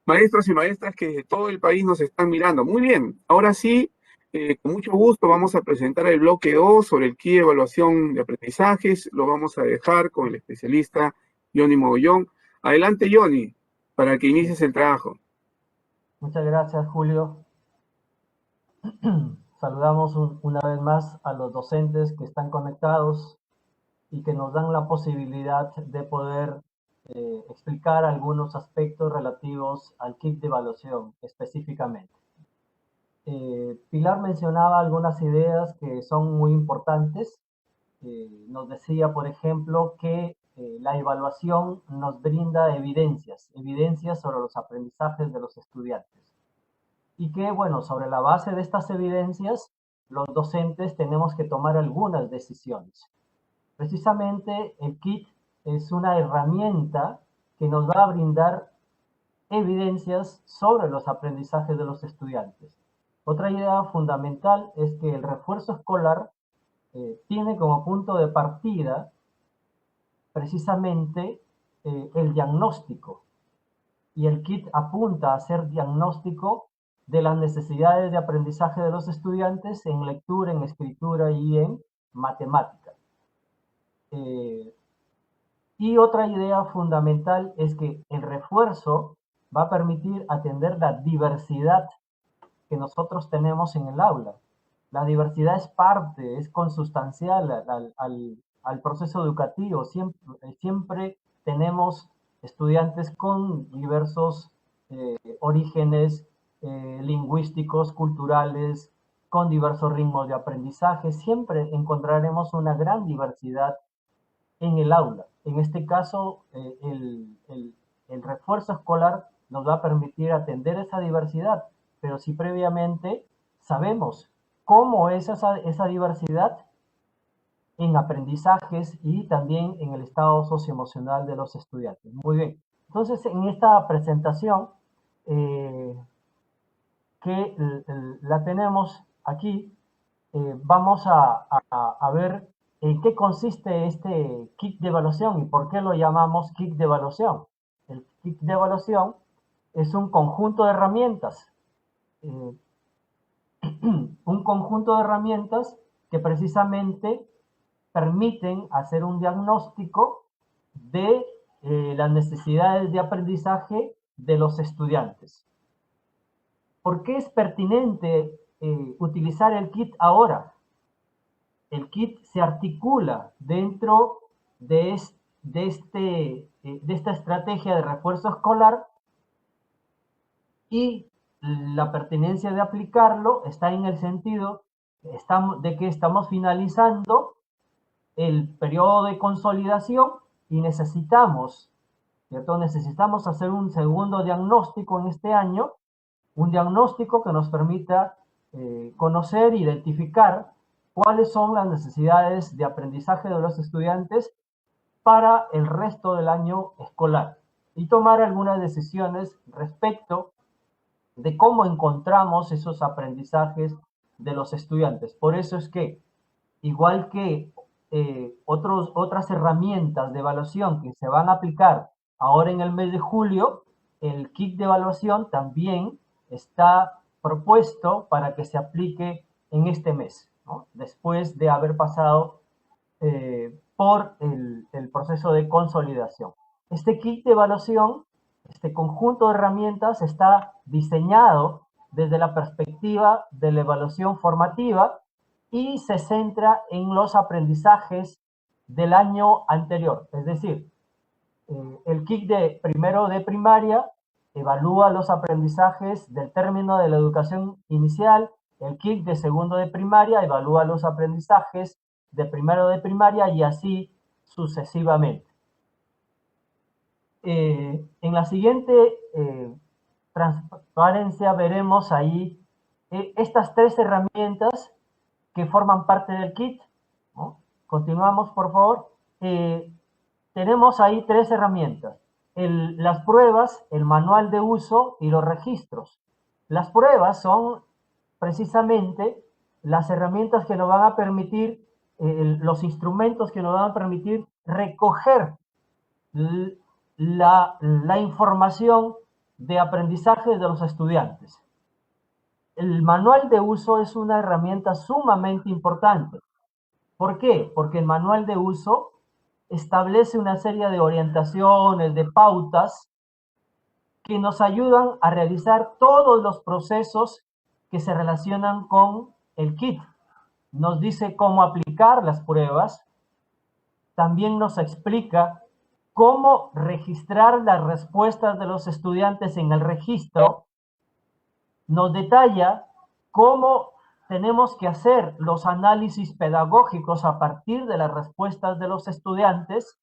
Maestros y maestras que de todo el país nos están mirando. Muy bien, ahora sí, con mucho gusto vamos a presentar el bloque 2 sobre el kit de evaluación de aprendizajes. Lo vamos a dejar con el especialista Johnny Mogollón. Adelante, Johnny, para que inicies el trabajo. Muchas gracias, Julio. Saludamos una vez más a los docentes que están conectados y que nos dan la posibilidad de poder explicar algunos aspectos relativos al kit de evaluación específicamente. Pilar mencionaba algunas ideas que son muy importantes. Nos decía, por ejemplo, que la evaluación nos brinda evidencias sobre los aprendizajes de los estudiantes. Y que, bueno, sobre la base de estas evidencias, los docentes tenemos que tomar algunas decisiones. Precisamente el kit es una herramienta que nos va a brindar evidencias sobre los aprendizajes de los estudiantes. Otra idea fundamental es que el refuerzo escolar tiene como punto de partida precisamente el diagnóstico, y el kit apunta a hacer diagnóstico de las necesidades de aprendizaje de los estudiantes en lectura, en escritura y en matemática. Eh, y otra idea fundamental es que el refuerzo va a permitir atender la diversidad que nosotros tenemos en el aula. La diversidad es parte, es consustancial al proceso educativo. Siempre tenemos estudiantes con diversos orígenes lingüísticos, culturales, con diversos ritmos de aprendizaje. Siempre encontraremos una gran diversidad en el aula. En este caso, el refuerzo escolar nos va a permitir atender esa diversidad, pero si previamente sabemos cómo es esa diversidad en aprendizajes y también en el estado socioemocional de los estudiantes. Muy bien. Entonces, en esta presentación eh, que la tenemos aquí, vamos a ver en qué consiste este kit de evaluación y por qué lo llamamos kit de evaluación. El kit de evaluación es un conjunto de herramientas, eh, un conjunto de herramientas que precisamente permiten hacer un diagnóstico de las necesidades de aprendizaje de los estudiantes. ¿Por qué es pertinente utilizar el kit ahora? El kit se articula dentro de, de esta estrategia de refuerzo escolar, y la pertinencia de aplicarlo está en el sentido de que estamos finalizando el periodo de consolidación y necesitamos, ¿cierto? Necesitamos hacer un segundo diagnóstico en este año, un diagnóstico que nos permita conocer, identificar cuáles son las necesidades de aprendizaje de los estudiantes para el resto del año escolar y tomar algunas decisiones respecto de cómo encontramos esos aprendizajes de los estudiantes. Por eso es que, igual que otras herramientas de evaluación que se van a aplicar ahora en el mes de julio, el kit de evaluación también está propuesto para que se aplique en este mes, ¿no? Después de haber pasado por el proceso de consolidación. Este kit de evaluación, este conjunto de herramientas está diseñado desde la perspectiva de la evaluación formativa y se centra en los aprendizajes del año anterior. Es decir, el kit de primero de primaria evalúa los aprendizajes del término de la educación inicial, el kit de segundo de primaria evalúa los aprendizajes de primero de primaria y así sucesivamente. En la siguiente transparencia veremos ahí estas tres herramientas que forman parte del kit, ¿no? Continuamos, por favor. Tenemos ahí tres herramientas: las pruebas, el manual de uso y los registros. Las pruebas son precisamente las herramientas que nos van a permitir, los instrumentos que nos van a permitir recoger la información de aprendizaje de los estudiantes. El manual de uso es una herramienta sumamente importante. ¿Por qué? Porque el manual de uso establece una serie de orientaciones, de pautas que nos ayudan a realizar todos los procesos que se relacionan con el kit. Nos dice cómo aplicar las pruebas, también nos explica cómo registrar las respuestas de los estudiantes en el registro, nos detalla cómo tenemos que hacer los análisis pedagógicos a partir de las respuestas de los estudiantes,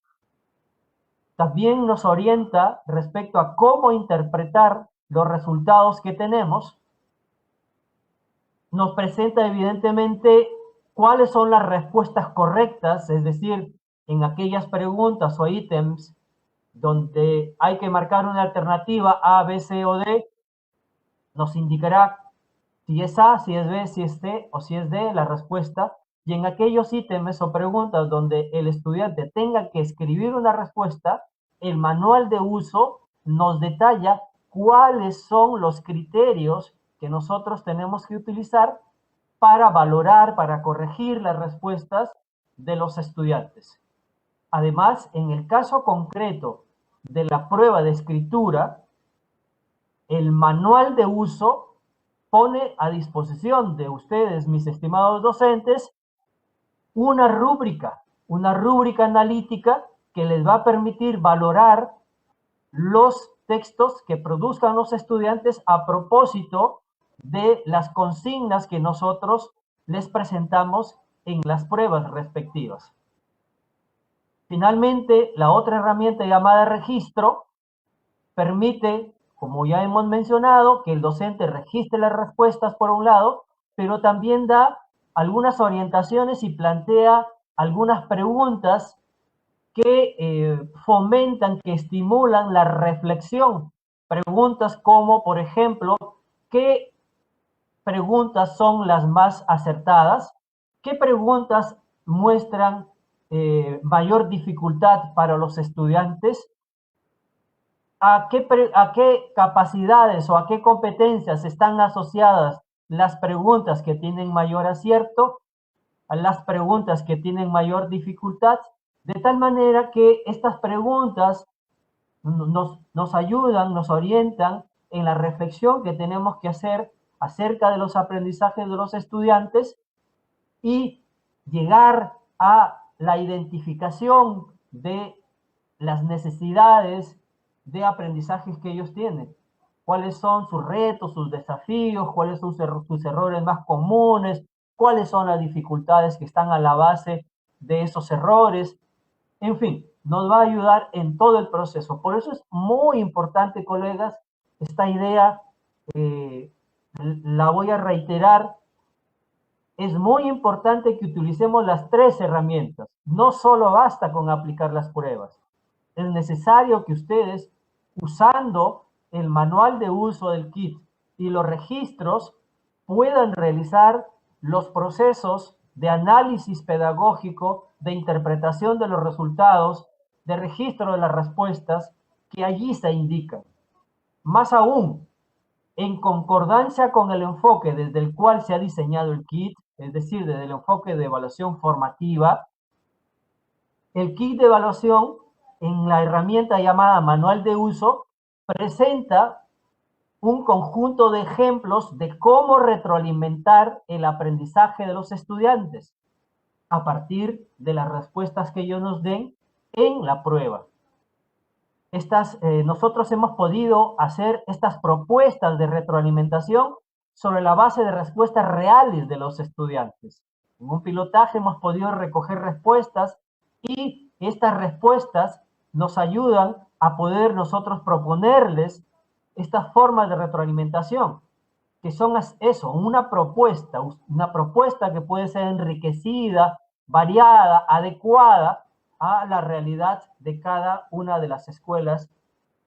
también nos orienta respecto a cómo interpretar los resultados que tenemos, nos presenta evidentemente cuáles son las respuestas correctas, es decir, en aquellas preguntas o ítems donde hay que marcar una alternativa A, B, C o D, nos indicará si es A, si es B, si es C o si es D la respuesta. Y en aquellos ítems o preguntas donde el estudiante tenga que escribir una respuesta, el manual de uso nos detalla cuáles son los criterios que nosotros tenemos que utilizar para valorar, para corregir las respuestas de los estudiantes. Además, en el caso concreto de la prueba de escritura, el manual de uso pone a disposición de ustedes, mis estimados docentes, una rúbrica analítica que les va a permitir valorar los textos que produzcan los estudiantes a propósito de las consignas que nosotros les presentamos en las pruebas respectivas. Finalmente, la otra herramienta llamada registro permite, como ya hemos mencionado, que el docente registre las respuestas por un lado, pero también da algunas orientaciones y plantea algunas preguntas que fomentan, que estimulan la reflexión. Preguntas como, por ejemplo, ¿qué preguntas son las más acertadas? ¿Qué preguntas muestran mayor dificultad para los estudiantes? ¿A qué capacidades o a qué competencias están asociadas las preguntas que tienen mayor acierto, a las preguntas que tienen mayor dificultad? De tal manera que estas preguntas nos ayudan, nos orientan en la reflexión que tenemos que hacer acerca de los aprendizajes de los estudiantes y llegar a la identificación de las necesidades de aprendizajes que ellos tienen. ¿Cuáles son sus retos, sus desafíos? ¿Cuáles son sus errores más comunes? ¿Cuáles son las dificultades que están a la base de esos errores? En fin, nos va a ayudar en todo el proceso. Por eso es muy importante, colegas, esta idea, la voy a reiterar. Es muy importante que utilicemos las tres herramientas. No solo basta con aplicar las pruebas. Es necesario que ustedes, usando el manual de uso del kit y los registros, puedan realizar los procesos de análisis pedagógico, de interpretación de los resultados, de registro de las respuestas que allí se indican. Más aún, en concordancia con el enfoque desde el cual se ha diseñado el kit, es decir, desde el enfoque de evaluación formativa, el kit de evaluación en la herramienta llamada manual de uso presenta un conjunto de ejemplos de cómo retroalimentar el aprendizaje de los estudiantes a partir de las respuestas que ellos nos den en la prueba. Nosotros hemos podido hacer estas propuestas de retroalimentación sobre la base de respuestas reales de los estudiantes. En un pilotaje hemos podido recoger respuestas y estas respuestas nos ayudan a poder nosotros proponerles estas formas de retroalimentación, que son eso, una propuesta que puede ser enriquecida, variada, adecuada a la realidad de cada una de las escuelas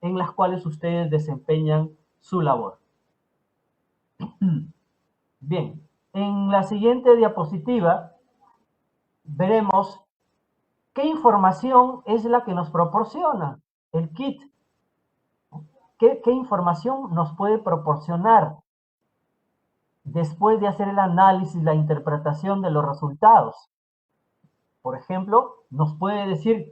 en las cuales ustedes desempeñan su labor. Bien, en la siguiente diapositiva veremos qué información es la que nos proporciona el kit. ¿Qué información nos puede proporcionar después de hacer el análisis, la interpretación de los resultados? Por ejemplo, nos puede decir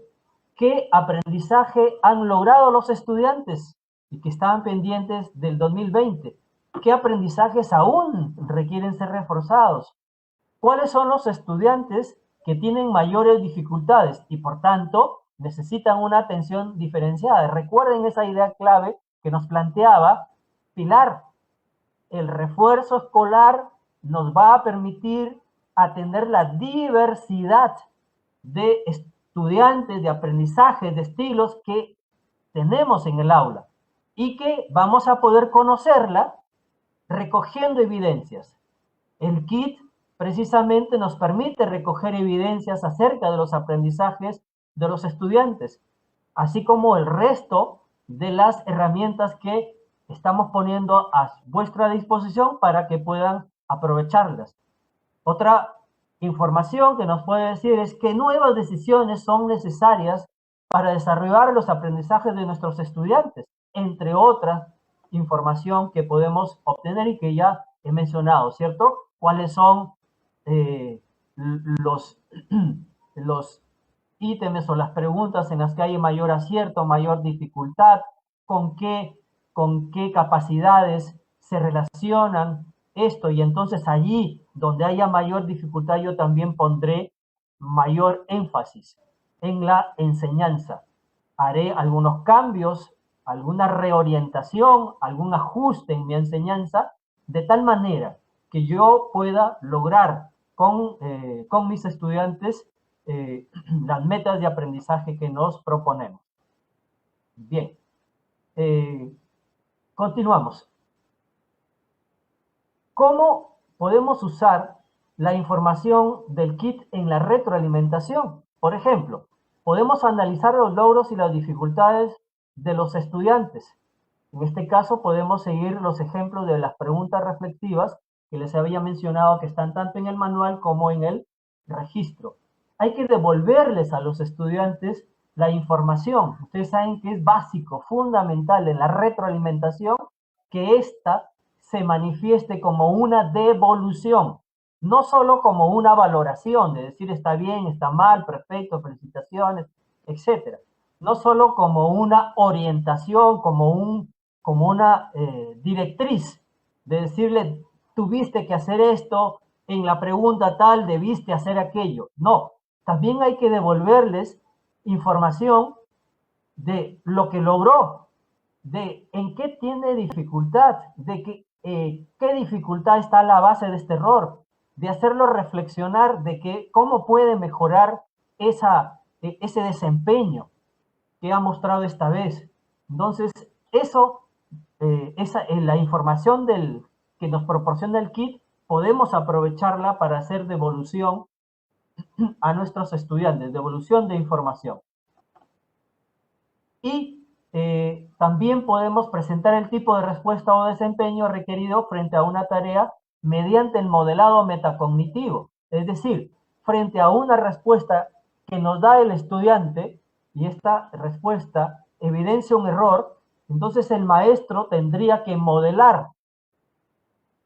qué aprendizaje han logrado los estudiantes y que estaban pendientes del 2020. ¿Qué aprendizajes aún requieren ser reforzados? ¿Cuáles son los estudiantes que tienen mayores dificultades y por tanto necesitan una atención diferenciada? Recuerden esa idea clave que nos planteaba Pilar. El refuerzo escolar nos va a permitir atender la diversidad de estudiantes, de aprendizaje, de estilos que tenemos en el aula y que vamos a poder conocerla recogiendo evidencias. El kit precisamente nos permite recoger evidencias acerca de los aprendizajes de los estudiantes, así como el resto de las herramientas que estamos poniendo a vuestra disposición para que puedan aprovecharlas. Otra información que nos puede decir es que nuevas decisiones son necesarias para desarrollar los aprendizajes de nuestros estudiantes, entre otras información que podemos obtener y que ya he mencionado, ¿cierto? ¿Cuáles son los, los ítems o las preguntas en las que hay mayor acierto, mayor dificultad, con qué capacidades se relacionan esto? Y entonces allí donde haya mayor dificultad yo también pondré mayor énfasis en la enseñanza. Haré algunos cambios, alguna reorientación, algún ajuste en mi enseñanza, de tal manera que yo pueda lograr con mis estudiantes las metas de aprendizaje que nos proponemos. Bien, continuamos. ¿Cómo podemos usar la información del kit en la retroalimentación? Por ejemplo, podemos analizar los logros y las dificultades de los estudiantes. En este caso podemos seguir los ejemplos de las preguntas reflexivas que les había mencionado, que están tanto en el manual como en el registro. Hay que devolverles a los estudiantes la información. Ustedes saben que es básico, fundamental en la retroalimentación que ésta se manifieste como una devolución, no solo como una valoración, de decir está bien, está mal, perfecto, felicitaciones, etc. No solo como una orientación, como una directriz, de decirle, tuviste que hacer esto, en la pregunta tal debiste hacer aquello. No, también hay que devolverles información de lo que logró, de en qué tiene dificultad, de qué dificultad está a la base de este error, de hacerlo reflexionar de que cómo puede mejorar ese desempeño que ha mostrado esta vez. Entonces, la información que nos proporciona el kit, podemos aprovecharla para hacer devolución a nuestros estudiantes, devolución de información. Y también podemos presentar el tipo de respuesta o desempeño requerido frente a una tarea mediante el modelado metacognitivo. Es decir, frente a una respuesta que nos da el estudiante y esta respuesta evidencia un error, entonces el maestro tendría que modelar,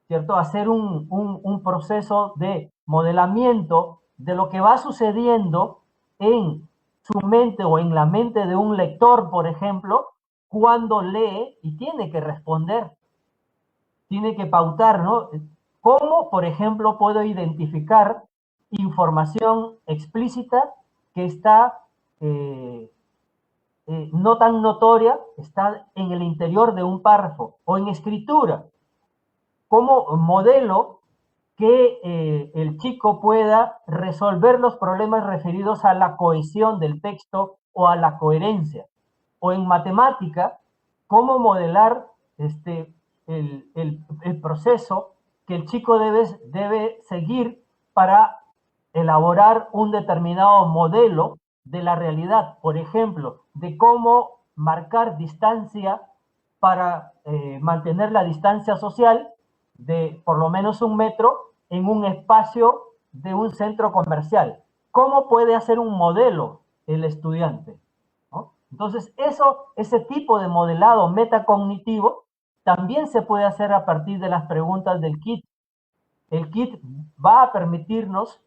¿cierto? Hacer un proceso de modelamiento de lo que va sucediendo en su mente o en la mente de un lector, por ejemplo, cuando lee y tiene que responder, tiene que pautar, ¿no? ¿Cómo, por ejemplo, puedo identificar información explícita que está no tan notoria, está en el interior de un párrafo o en escritura? ¿Cómo modelo que el chico pueda resolver los problemas referidos a la cohesión del texto o a la coherencia? O en matemática, ¿cómo modelar el proceso que el chico debe seguir para elaborar un determinado modelo de la realidad? Por ejemplo, de cómo marcar distancia para mantener la distancia social de por lo menos 1 metro en un espacio de un centro comercial. ¿Cómo puede hacer un modelo el estudiante? ¿No? Entonces, ese tipo de modelado metacognitivo también se puede hacer a partir de las preguntas del kit. El kit va a permitirnos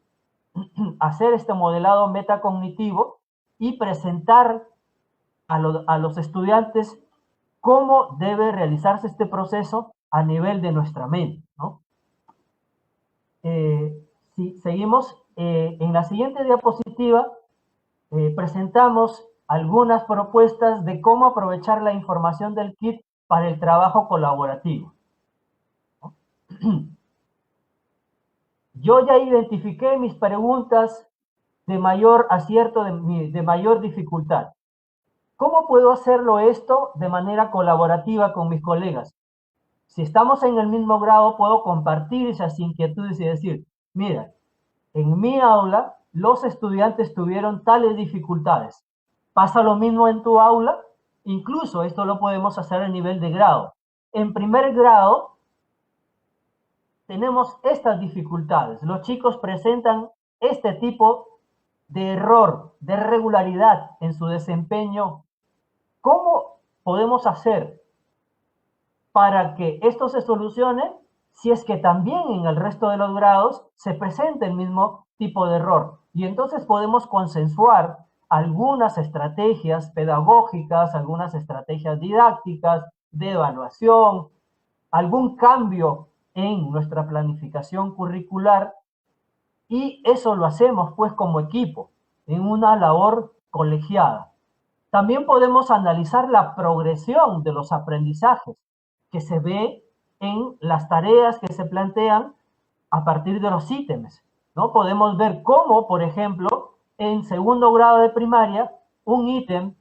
hacer este modelado metacognitivo y presentar a los estudiantes cómo debe realizarse este proceso a nivel de nuestra mente, ¿no? Si seguimos, en la siguiente diapositiva presentamos algunas propuestas de cómo aprovechar la información del kit para el trabajo colaborativo. Yo ya identifiqué mis preguntas de mayor acierto, de mayor dificultad. ¿Cómo puedo hacerlo esto de manera colaborativa con mis colegas? Si estamos en el mismo grado, puedo compartir esas inquietudes y decir, mira, en mi aula los estudiantes tuvieron tales dificultades. ¿Pasa lo mismo en tu aula? Incluso esto lo podemos hacer a nivel de grado. En primer grado tenemos estas dificultades. Los chicos presentan este tipo de error, de irregularidad en su desempeño. ¿Cómo podemos hacer para que esto se solucione si es que también en el resto de los grados se presenta el mismo tipo de error? Y entonces podemos consensuar algunas estrategias pedagógicas, algunas estrategias didácticas, de evaluación, algún cambio en nuestra planificación curricular, y eso lo hacemos pues como equipo, en una labor colegiada. También podemos analizar la progresión de los aprendizajes que se ve en las tareas que se plantean a partir de los ítems, ¿no? Podemos ver cómo, por ejemplo, en segundo grado de primaria, un ítem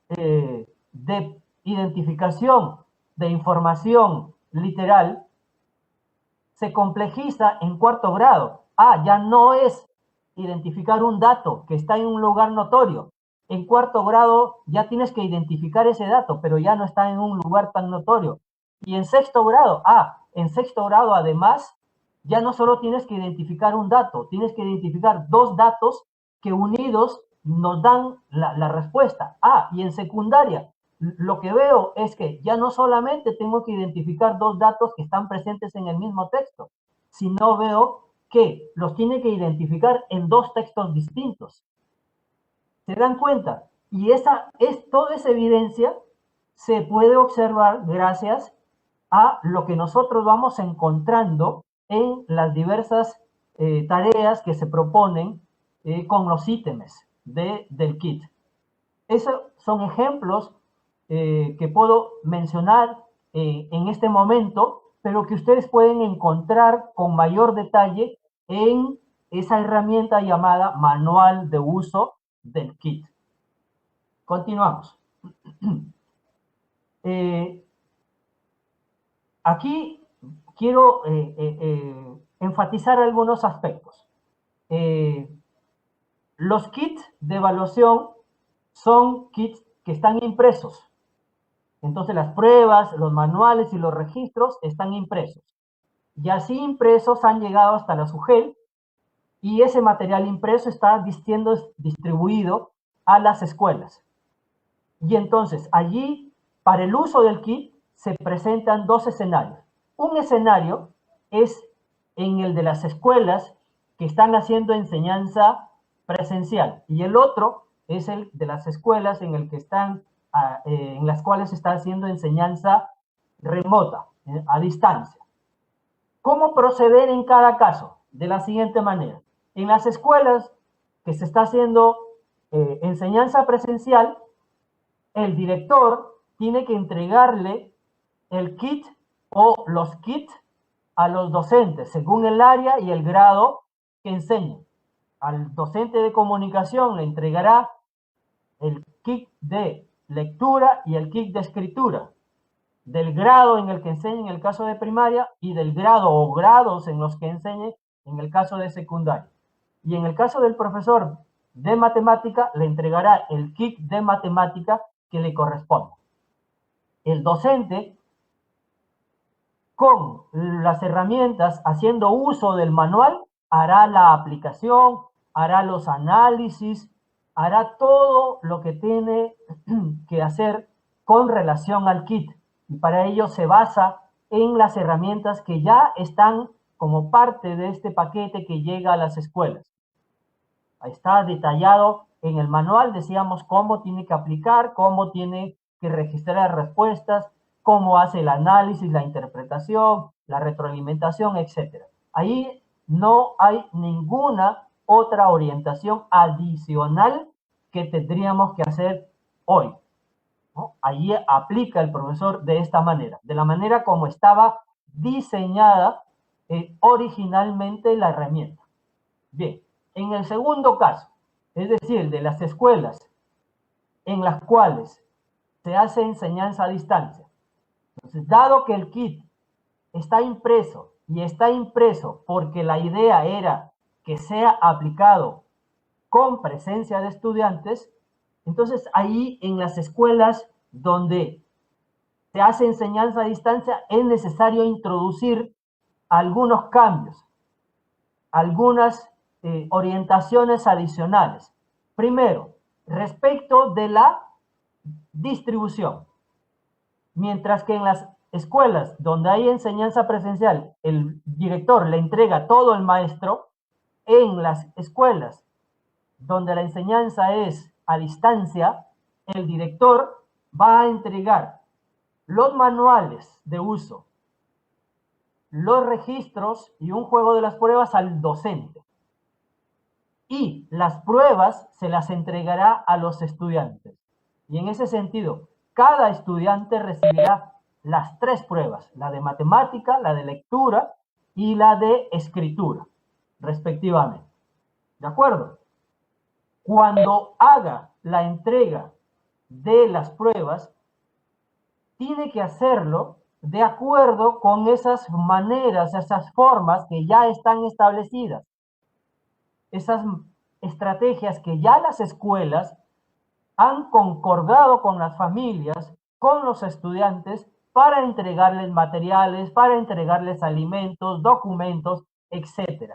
de identificación de información literal se complejiza en cuarto grado. Ya no es identificar un dato que está en un lugar notorio. En cuarto grado ya tienes que identificar ese dato, pero ya no está en un lugar tan notorio. Y en sexto grado, además, ya no solo tienes que identificar un dato, tienes que identificar dos datos que unidos nos dan la respuesta. Y en secundaria, lo que veo es que ya no solamente tengo que identificar dos datos que están presentes en el mismo texto, sino veo que los tiene que identificar en dos textos distintos. ¿Se dan cuenta? Y toda esa evidencia se puede observar gracias a lo que nosotros vamos encontrando en las diversas tareas que se proponen con los ítems del kit. Esos son ejemplos que puedo mencionar en este momento, pero que ustedes pueden encontrar con mayor detalle en esa herramienta llamada Manual de Uso del Kit. Continuamos. Aquí quiero enfatizar algunos aspectos. Los kits de evaluación son kits que están impresos. Entonces las pruebas, los manuales y los registros están impresos. Y así impresos han llegado hasta la SUGEL, y ese material impreso está siendo distribuido a las escuelas. Y entonces allí, para el uso del kit, se presentan dos escenarios. Un escenario es en el de las escuelas que están haciendo enseñanza presencial, y el otro es el de las escuelas en el que están en las cuales se está haciendo enseñanza remota, a distancia. ¿Cómo proceder en cada caso? De la siguiente manera. En las escuelas que se está haciendo enseñanza presencial, el director tiene que entregarle el kit o los kits a los docentes, según el área y el grado que enseñen. Al docente de comunicación le entregará el kit de lectura y el kit de escritura, del grado en el que enseñe en el caso de primaria y del grado o grados en los que enseñe en el caso de secundaria. Y en el caso del profesor de matemática, le entregará el kit de matemática que le corresponde. El docente, con las herramientas, haciendo uso del manual, hará la aplicación, hará los análisis hará todo lo que tiene que hacer con relación al kit, y para ello se basa en las herramientas que ya están como parte de este paquete que llega a las escuelas. Ahí está detallado en el manual, decíamos cómo tiene que aplicar, cómo tiene que registrar las respuestas, cómo hace el análisis, la interpretación, la retroalimentación, etc. Ahí no hay ninguna otra orientación adicional que tendríamos que hacer hoy, ¿no? Allí aplica el profesor de esta manera, de la manera como estaba diseñada originalmente la herramienta. Bien, en el segundo caso, es decir, el de las escuelas en las cuales se hace enseñanza a distancia. Entonces, dado que el kit está impreso y está impreso porque la idea era que sea aplicado con presencia de estudiantes, entonces ahí en las escuelas donde se hace enseñanza a distancia es necesario introducir algunos cambios, algunas orientaciones adicionales. Primero, respecto de la distribución. Mientras que en las escuelas donde hay enseñanza presencial, el director le entrega todo al maestro, en las escuelas donde la enseñanza es a distancia, el director va a entregar los manuales de uso, los registros y un juego de las pruebas al docente. Y las pruebas se las entregará a los estudiantes. Y en ese sentido, cada estudiante recibirá las 3 pruebas, la de matemática, la de lectura y la de escritura, respectivamente. ¿De acuerdo? Cuando haga la entrega de las pruebas, tiene que hacerlo de acuerdo con esas maneras, esas formas que ya están establecidas, esas estrategias que ya las escuelas han concordado con las familias, con los estudiantes, para entregarles materiales, para entregarles alimentos, documentos, etc.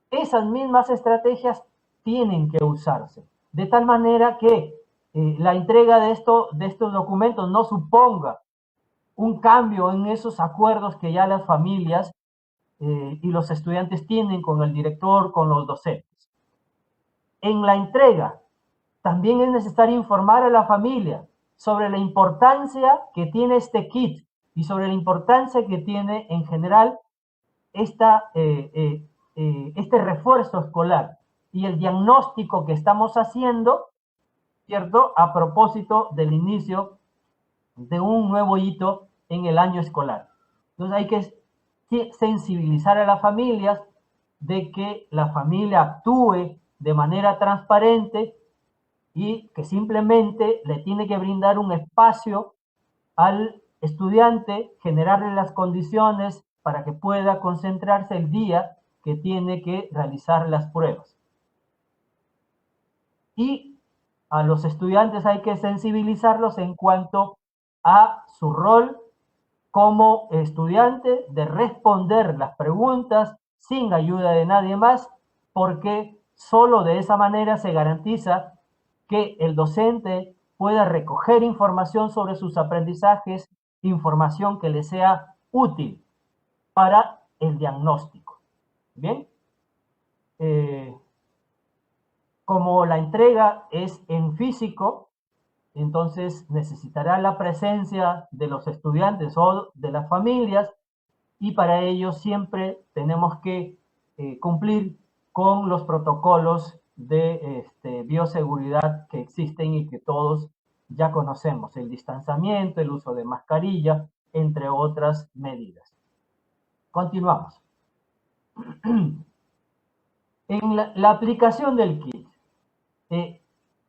Esas mismas estrategias tienen que usarse, de tal manera que la entrega de estos documentos no suponga un cambio en esos acuerdos que ya las familias y los estudiantes tienen con el director, con los docentes. En la entrega, también es necesario informar a la familia sobre la importancia que tiene este kit y sobre la importancia que tiene en general este refuerzo escolar y el diagnóstico que estamos haciendo, ¿cierto?, a propósito del inicio de un nuevo hito en el año escolar. Entonces hay que sensibilizar a las familias de que la familia actúe de manera transparente y que simplemente le tiene que brindar un espacio al estudiante, generarle las condiciones para que pueda concentrarse el día que tiene que realizar las pruebas. Y a los estudiantes hay que sensibilizarlos en cuanto a su rol como estudiante de responder las preguntas sin ayuda de nadie más, porque solo de esa manera se garantiza que el docente pueda recoger información sobre sus aprendizajes, información que le sea útil para el diagnóstico. Bien, como la entrega es en físico, entonces necesitará la presencia de los estudiantes o de las familias, y para ello siempre tenemos que cumplir con los protocolos de bioseguridad que existen y que todos ya conocemos, el distanciamiento, el uso de mascarilla, entre otras medidas. Continuamos. En la aplicación del kit,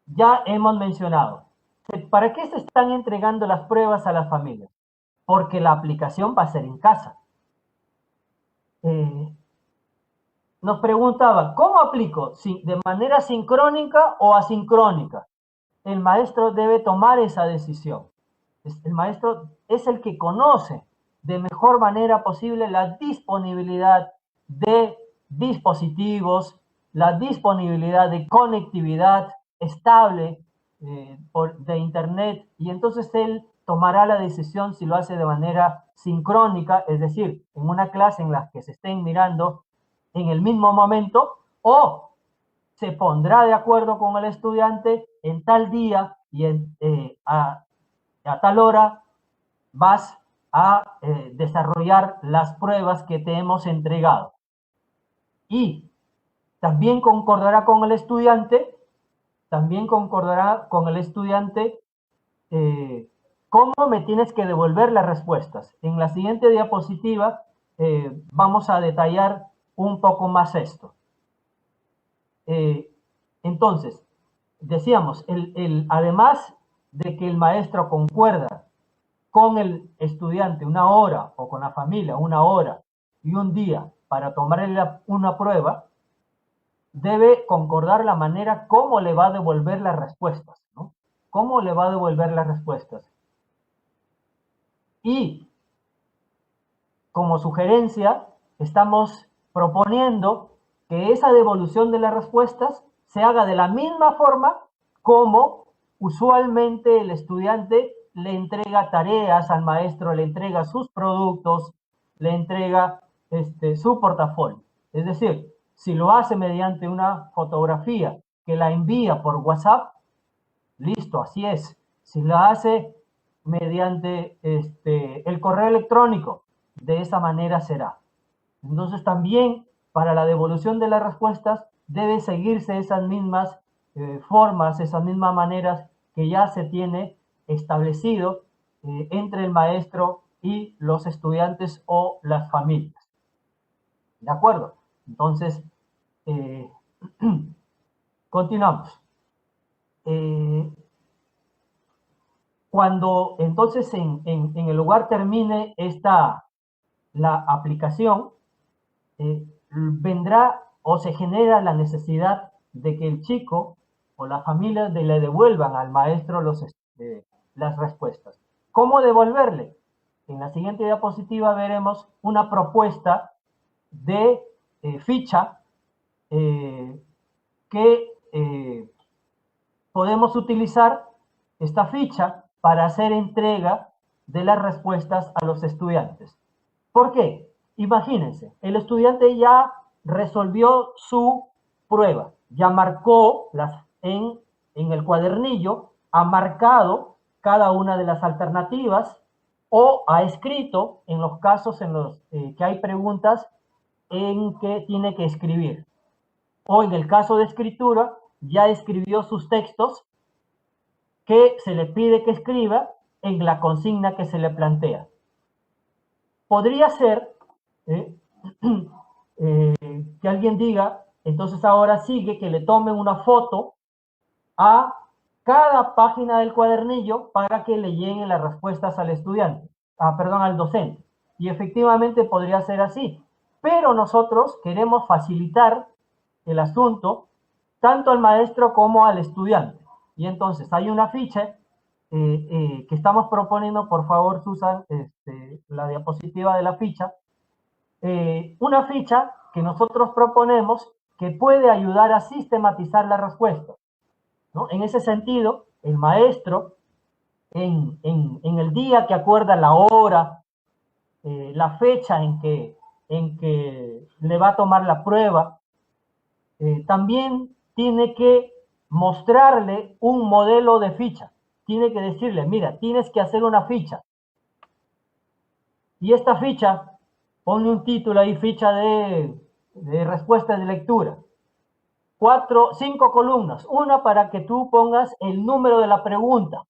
ya hemos mencionado, ¿para qué se están entregando las pruebas a las familias? Porque la aplicación va a ser en casa. Nos preguntaba, ¿cómo aplico? ¿De manera sincrónica o asincrónica? El maestro debe tomar esa decisión. El maestro es el que conoce de mejor manera posible la disponibilidad de dispositivos, la disponibilidad de conectividad, estable de internet, y entonces él tomará la decisión si lo hace de manera sincrónica, es decir, en una clase en la que se estén mirando en el mismo momento, o se pondrá de acuerdo con el estudiante en tal día y a tal hora vas a desarrollar las pruebas que te hemos entregado. Y también concordará con el estudiante, cómo me tienes que devolver las respuestas. En la siguiente diapositiva vamos a detallar un poco más esto. Entonces, decíamos, además de que el maestro concuerda con el estudiante una hora, o con la familia una hora y un día para tomarle una prueba, debe concordar la manera cómo le va a devolver las respuestas, ¿no? ¿Cómo le va a devolver las respuestas? Y como sugerencia, estamos proponiendo que esa devolución de las respuestas se haga de la misma forma como usualmente el estudiante le entrega tareas al maestro, le entrega sus productos, le entrega su portafolio. Es decir, si lo hace mediante una fotografía que la envía por WhatsApp, listo, así es. Si la hace mediante el correo electrónico, de esa manera será. Entonces también para la devolución de las respuestas debe seguirse esas mismas formas, esas mismas maneras que ya se tiene establecido entre el maestro y los estudiantes o las familias. ¿De acuerdo? Entonces, continuamos. Cuando entonces en el lugar termine la aplicación, vendrá o se genera la necesidad de que el chico o la familia le devuelvan al maestro las respuestas. ¿Cómo devolverle? En la siguiente diapositiva veremos una propuesta de ficha que podemos utilizar esta ficha para hacer entrega de las respuestas a los estudiantes. ¿Por qué? Imagínense, el estudiante ya resolvió su prueba, ya marcó en el cuadernillo, ha marcado cada una de las alternativas o ha escrito en los casos en los que hay preguntas en que tiene que escribir. O en el caso de escritura, ya escribió sus textos que se le pide que escriba en la consigna que se le plantea. Podría ser que alguien diga, entonces ahora sigue que le tomen una foto a cada página del cuadernillo para que le lleguen las respuestas al estudiante, al docente. Y efectivamente podría ser así, pero nosotros queremos facilitar el asunto tanto al maestro como al estudiante. Y entonces hay una ficha que estamos proponiendo, por favor, Susan, la diapositiva de la ficha. Una ficha que nosotros proponemos que puede ayudar a sistematizar la respuesta, ¿no? En ese sentido, el maestro, en el día que acuerda la hora, la fecha en que le va a tomar la prueba, también tiene que mostrarle un modelo de ficha. Tiene que decirle, mira, tienes que hacer una ficha. Y esta ficha, pone un título ahí, ficha de respuesta de lectura. 5 columnas. Una para que tú pongas el número de la pregunta.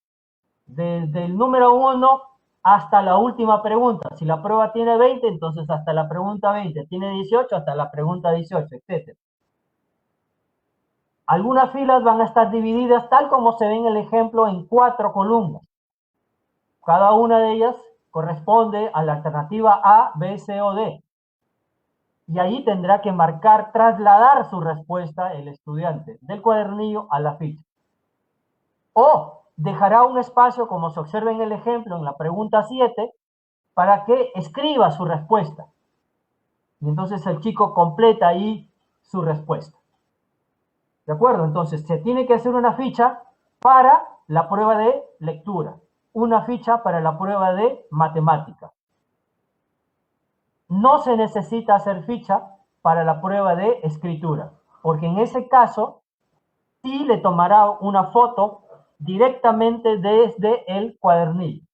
Desde el número 1 hasta la última pregunta. Si la prueba tiene 20, entonces hasta la pregunta 20. Tiene 18, hasta la pregunta 18, etc. Algunas filas van a estar divididas tal como se ve en el ejemplo en 4 columnas. Cada una de ellas corresponde a la alternativa A, B, C o D. Y ahí tendrá que marcar, trasladar su respuesta el estudiante del cuadernillo a la ficha. O dejará un espacio, como se observa en el ejemplo, en la pregunta 7, para que escriba su respuesta. Y entonces el chico completa ahí su respuesta. ¿De acuerdo? Entonces, se tiene que hacer una ficha para la prueba de lectura, una ficha para la prueba de matemática. No se necesita hacer ficha para la prueba de escritura, porque en ese caso sí le tomará una foto directamente desde el cuadernillo.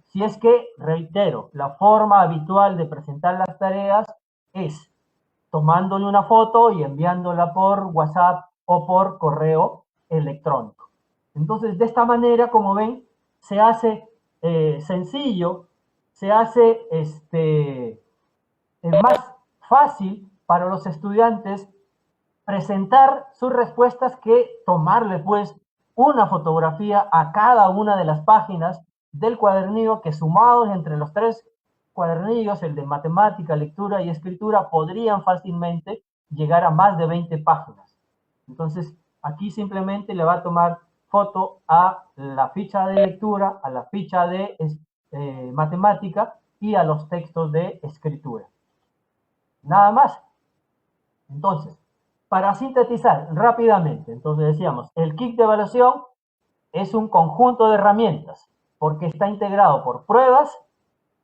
Si es que, reitero, la forma habitual de presentar las tareas es tomándole una foto y enviándola por WhatsApp o por correo electrónico. Entonces, de esta manera, como ven, se hace sencillo, se hace más fácil para los estudiantes presentar sus respuestas que tomarle pues una fotografía a cada una de las páginas del cuadernillo que sumados entre los tres cuadernillos, el de matemática, lectura y escritura, podrían fácilmente llegar a más de 20 páginas. Entonces, aquí simplemente le va a tomar foto a la ficha de lectura, a la ficha de matemática y a los textos de escritura. Nada más. Entonces, para sintetizar rápidamente, entonces decíamos, el kit de evaluación es un conjunto de herramientas porque está integrado por pruebas,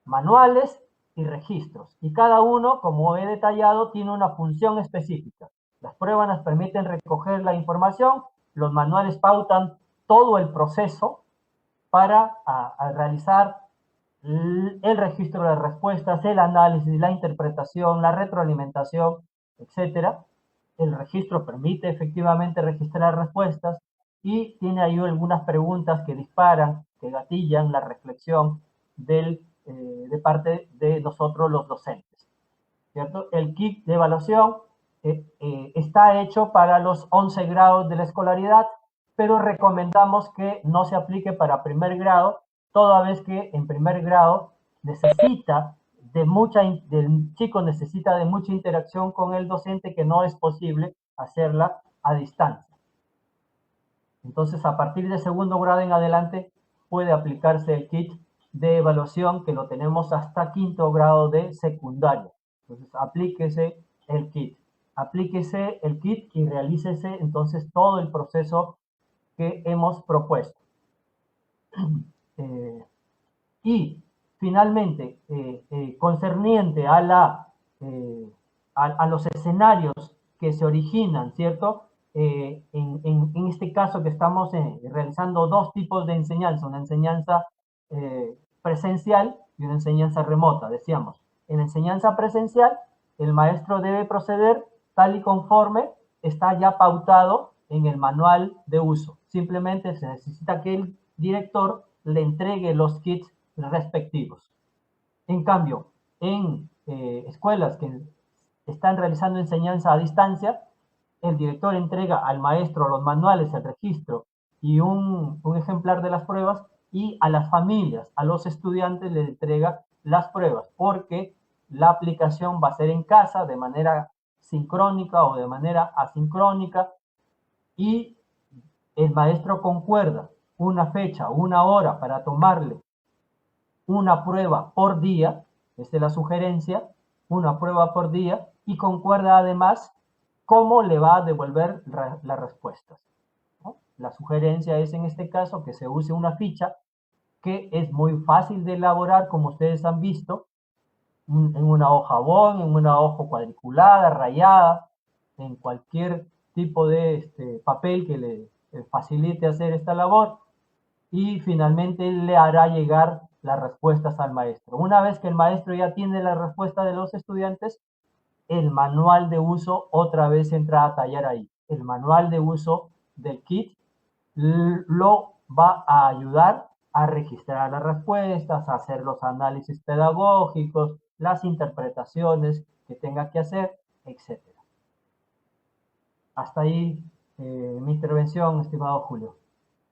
manuales y registros. Y cada uno, como he detallado, tiene una función específica. Las pruebas nos permiten recoger la información, los manuales pautan todo el proceso para realizar el registro de respuestas, el análisis, la interpretación, la retroalimentación, etcétera. El registro permite efectivamente registrar respuestas y tiene ahí algunas preguntas que disparan, que gatillan la reflexión de parte de nosotros los docentes. ¿Cierto? El kit de evaluación está hecho para los 11 grados de la escolaridad, pero recomendamos que no se aplique para primer grado, toda vez que en primer grado necesita del chico necesita de mucha interacción con el docente que no es posible hacerla a distancia. Entonces, a partir de segundo grado en adelante, puede aplicarse el kit de evaluación que lo tenemos hasta quinto grado de secundaria. Entonces, aplíquese el kit y realícese entonces todo el proceso que hemos propuesto. Y finalmente, concerniente a los escenarios que se originan, ¿cierto? En este caso que estamos realizando dos tipos de enseñanza, una enseñanza presencial y una enseñanza remota, decíamos. En enseñanza presencial, el maestro debe proceder tal y conforme está ya pautado en el manual de uso. Simplemente se necesita que el director le entregue los kits respectivos. En cambio, en escuelas que están realizando enseñanza a distancia, el director entrega al maestro los manuales, el registro y un ejemplar de las pruebas, y a las familias, a los estudiantes les entrega las pruebas, porque la aplicación va a ser en casa de manera sincrónica o de manera asincrónica, y el maestro concuerda una fecha, una hora para tomarle una prueba por día, esta es la sugerencia, una prueba por día, y concuerda además cómo le va a devolver las respuestas, ¿no? La sugerencia es en este caso que se use una ficha que es muy fácil de elaborar, como ustedes han visto, en una hoja bond, en una hoja cuadriculada, rayada, en cualquier tipo de papel que le facilite hacer esta labor, y finalmente le hará llegar las respuestas al maestro. Una vez que el maestro ya tiene la respuesta de los estudiantes, el manual de uso otra vez entra a tallar ahí. El manual de uso del kit lo va a ayudar a registrar las respuestas, a hacer los análisis pedagógicos, las interpretaciones que tenga que hacer, etc. Hasta ahí mi intervención, estimado Julio.